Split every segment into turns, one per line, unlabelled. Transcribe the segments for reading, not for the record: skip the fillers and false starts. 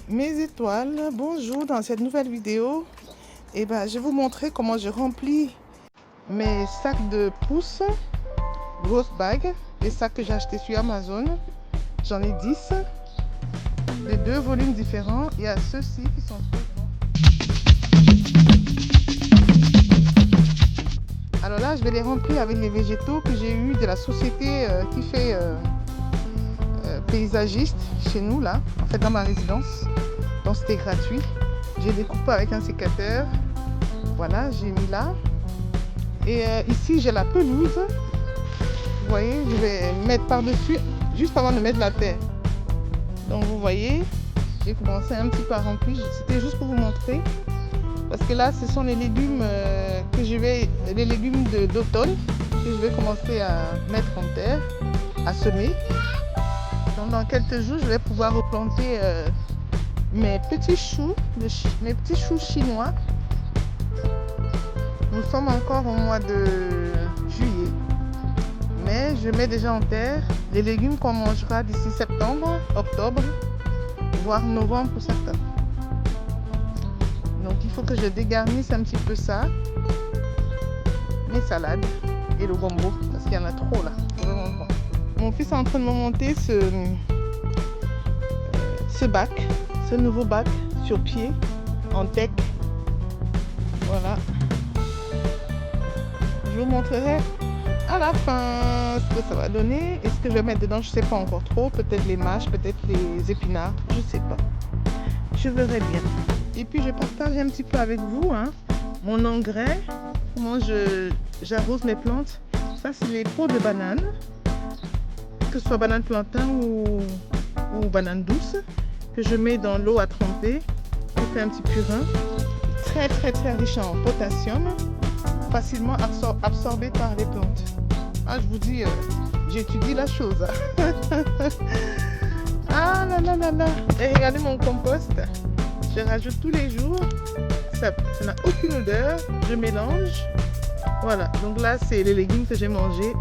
Mes étoiles, bonjour. Dans cette nouvelle vidéo, je vais vous montrer comment je remplis mes sacs de pouces, grosse bag, les sacs que j'ai achetés sur Amazon. J'en ai 10 de 2 volumes différents. Il y a ceux-ci qui sont très grands. Alors là, je vais les remplir avec les végétaux que j'ai eu de la société qui fait paysagiste chez nous, là, en fait dans ma résidence. Donc c'était gratuit. J'ai découpé avec un sécateur. Voilà, j'ai mis là. Et ici j'ai la pelouse. Vous voyez, je vais mettre par-dessus juste avant de mettre la terre. Donc vous voyez, j'ai commencé un petit peu à remplir. C'était juste pour vous montrer. Parce que là, ce sont les légumes les légumes d'automne que je vais commencer à mettre en terre, à semer. Donc dans quelques jours, je vais pouvoir replanter mes petits choux chinois. Nous sommes encore au mois de juillet, mais je mets déjà en terre les légumes qu'on mangera d'ici septembre, octobre, voire novembre pour certains. Donc il faut que je dégarnisse un petit peu ça, mes salades et le gombo, parce qu'il y en a trop là. Mon fils est en train de me monter ce nouveau bac sur pied en tech. Voilà. Je vous montrerai à la fin ce que ça va donner. Et ce que je vais mettre dedans, je ne sais pas encore trop. Peut-être les mâches, peut-être les épinards, je ne sais pas. Je verrai bien. Et puis je partage un petit peu avec vous mon engrais, comment j'arrose mes plantes. Ça, c'est les pots de bananes, que ce soit banane plantain ou banane douce, que je mets dans l'eau à tremper pour faire un petit purin. Très très très riche en potassium, facilement absorbé par les plantes. Ah, je vous dis, j'étudie la chose. Ah là là là là. Et regardez mon compost. Je rajoute tous les jours. Ça n'a aucune odeur. Je mélange. Voilà. Donc là, c'est les légumes que j'ai mangés.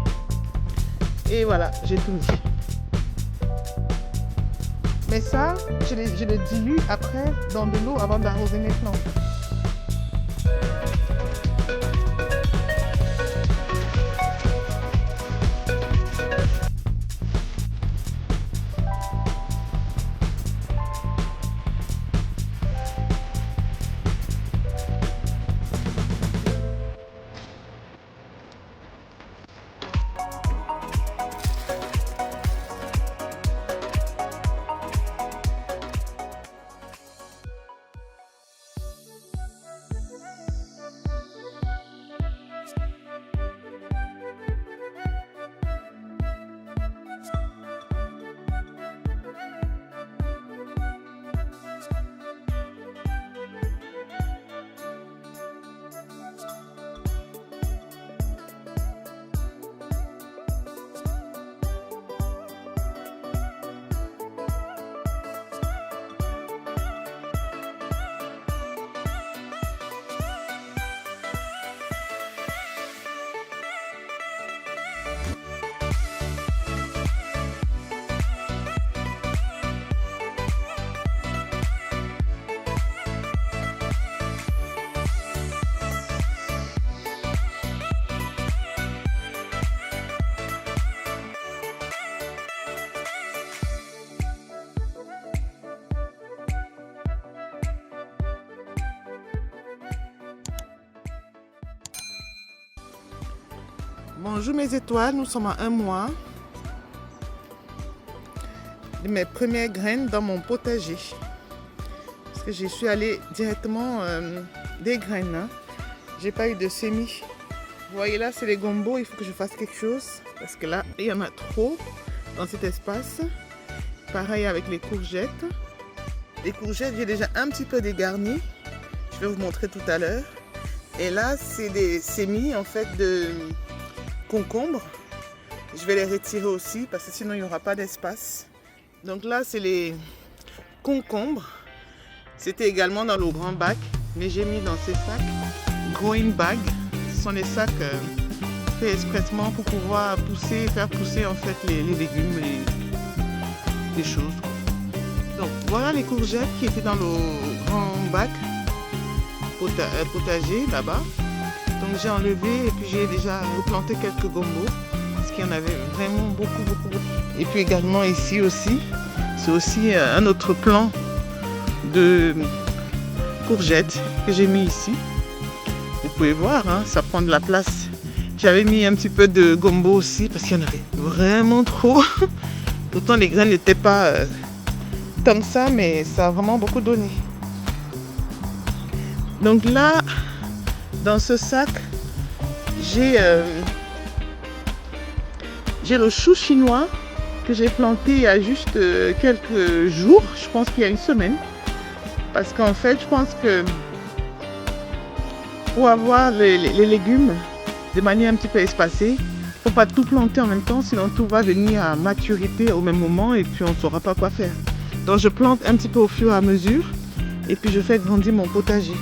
Et voilà, j'ai tout mis. Mais ça, je le dilue après dans de l'eau avant d'arroser mes plantes. Bonjour mes étoiles, nous sommes à un mois de mes premières graines dans mon potager. Parce que je suis allée directement des graines. J'ai pas eu de semis. Vous voyez là, c'est les gombos, il faut que je fasse quelque chose. Parce que là, il y en a trop dans cet espace. Pareil avec les courgettes. Les courgettes, j'ai déjà un petit peu dégarni. Je vais vous montrer tout à l'heure. Et là, c'est des semis en fait de concombres. Je vais les retirer aussi parce que sinon il n'y aura pas d'espace. Donc là, c'est les concombres. C'était également dans le grand bac, mais j'ai mis dans ces sacs growing bag. Ce sont les sacs faits expressement pour pouvoir faire pousser en fait les légumes, les choses. Donc Voilà les courgettes qui étaient dans le grand bac potager là-bas. Donc j'ai enlevé et puis j'ai déjà replanté quelques gombos parce qu'il y en avait vraiment beaucoup. Et puis également ici aussi, c'est aussi un autre plan de courgettes que j'ai mis ici. Vous pouvez voir, hein, ça prend de la place. J'avais mis un petit peu de gombo aussi parce qu'il y en avait vraiment trop. Pourtant les graines n'étaient pas comme ça, mais ça a vraiment beaucoup donné. Donc là, dans ce sac, j'ai le chou chinois que j'ai planté il y a juste quelques jours, je pense qu'il y a une semaine. Parce qu'en fait, je pense que pour avoir les légumes de manière un petit peu espacée, il ne faut pas tout planter en même temps, sinon tout va venir à maturité au même moment et puis on ne saura pas quoi faire. Donc je plante un petit peu au fur et à mesure et puis je fais grandir mon potager.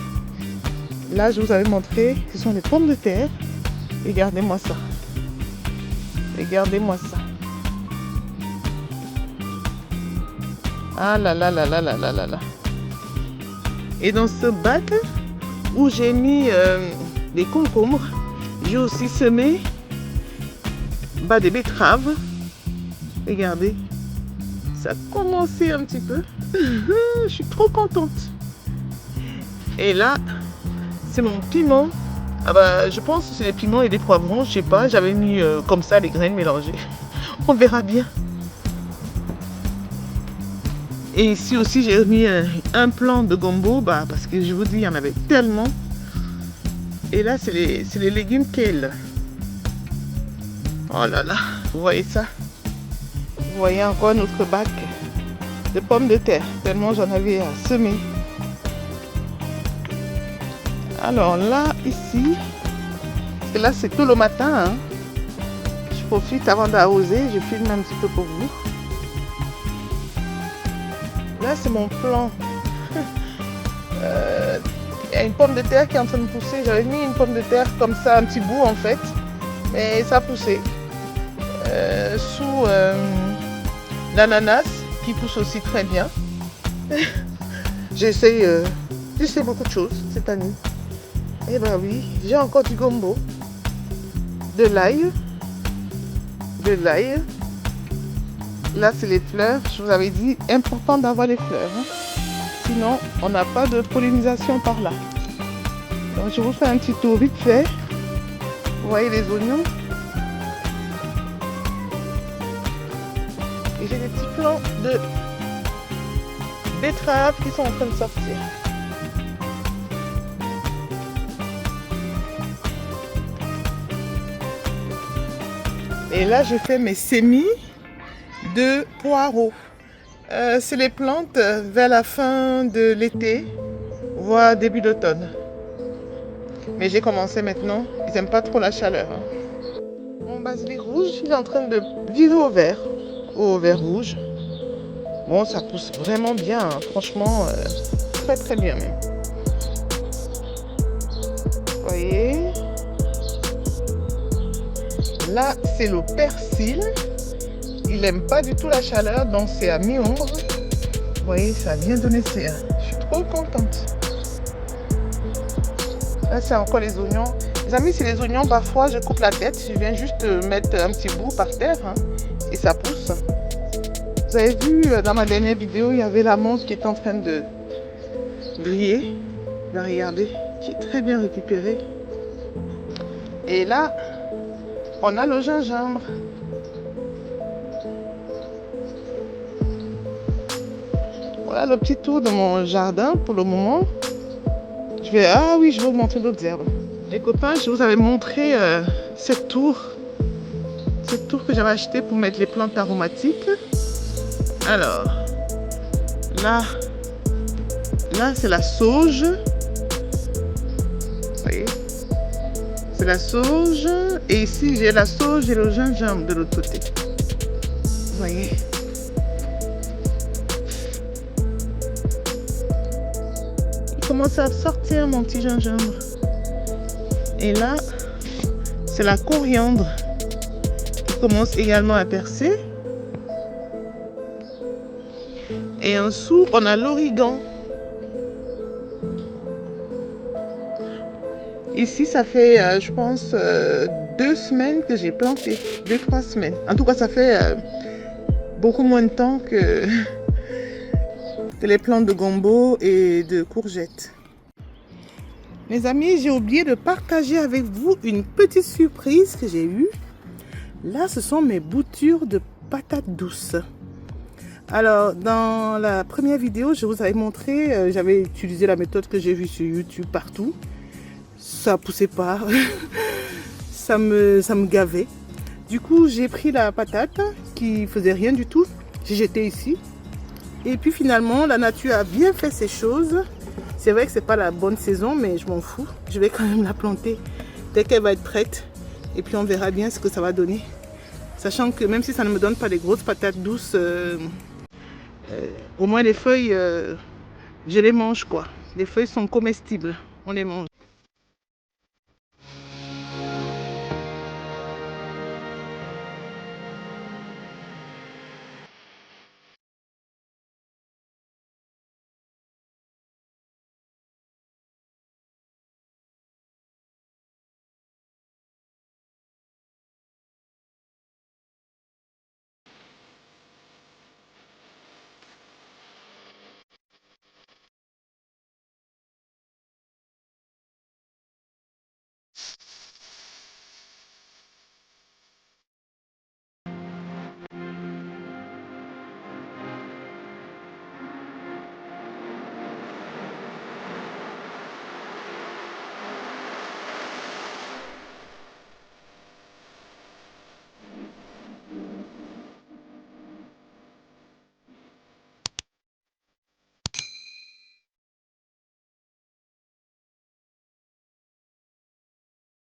Là, je vous avais montré, ce sont des pommes de terre. Regardez-moi ça. Regardez-moi ça. Ah là là là là là là là là. Et dans ce bac où j'ai mis des concombres, j'ai aussi semé des betteraves. Regardez, ça a commencé un petit peu. Je suis trop contente. Et là, c'est mon piment. Ah bah, je pense que c'est des piments et des poivrons, je sais pas. J'avais mis comme ça les graines mélangées. On verra bien. Et ici aussi, j'ai mis un plant de gombo, parce que je vous dis, il y en avait tellement. Et là, c'est les légumes kale. Oh là là, vous voyez ça? Vous voyez encore notre bac de pommes de terre, tellement j'en avais à semer. Alors là, ici, parce que là, c'est tout le matin, hein. Je profite avant d'arroser, je filme un petit peu pour vous. Là, c'est mon plan. Il y a une pomme de terre qui est en train de pousser. J'avais mis une pomme de terre comme ça, un petit bout en fait. Mais ça a poussé. Sous l'ananas qui pousse aussi très bien. J'essaie beaucoup de choses cette année. Et ben oui, j'ai encore du gombo. De l'ail. Là, c'est les fleurs. Je vous avais dit, important d'avoir les fleurs. Hein. Sinon, on n'a pas de pollinisation par là. Donc, je vous fais un petit tour vite fait. Vous voyez les oignons. Et j'ai des petits plants de betteraves qui sont en train de sortir. Et là, je fais mes semis de poireaux. C'est les plantes vers la fin de l'été, voire début d'automne. Mais j'ai commencé maintenant. Ils n'aiment pas trop la chaleur. Hein. Mon basilic rouge, il est en train de virer au vert rouge. Bon, ça pousse vraiment bien. Hein. Franchement, très très bien même. Vous voyez? Là, c'est le persil. Il n'aime pas du tout la chaleur, donc c'est à mi-ombre. Vous voyez, ça a bien donné ses. Je suis trop contente. Là, c'est encore les oignons. Les amis, c'est les oignons, parfois, je coupe la tête. Je viens juste mettre un petit bout par terre hein, et ça pousse. Vous avez vu, dans ma dernière vidéo, il y avait la menthe qui est en train de briller. Là, regardez, qui est très bien récupérée. Et là, on a le gingembre. Voilà le petit tour de mon jardin pour le moment. Je vais vous montrer d'autres herbes. Les copains, je vous avais montré cette tour que j'avais acheté pour mettre les plantes aromatiques. Alors, là c'est la sauge. Vous voyez, c'est la sauge. Et ici, j'ai la sauge et le gingembre de l'autre côté. Vous voyez. Il commence à sortir mon petit gingembre. Et là, c'est la coriandre qui commence également à percer. Et en dessous, on a l'origan. Ici, ça fait, je pense, 2 semaines que j'ai planté. 2-3 semaines. En tout cas, ça fait beaucoup moins de temps que les plantes de gombo et de courgettes. Mes amis, j'ai oublié de partager avec vous une petite surprise que j'ai eue. Là, ce sont mes boutures de patates douces. Alors, dans la première vidéo, je vous avais montré, j'avais utilisé la méthode que j'ai vue sur YouTube partout. Ça poussait pas, ça me gavait. Du coup, j'ai pris la patate qui faisait rien du tout, j'ai jeté ici. Et puis finalement, la nature a bien fait ses choses. C'est vrai que c'est pas la bonne saison, mais je m'en fous. Je vais quand même la planter dès qu'elle va être prête. Et puis on verra bien ce que ça va donner. Sachant que même si ça ne me donne pas des grosses patates douces, au moins les feuilles, je les mange quoi. Les feuilles sont comestibles, on les mange.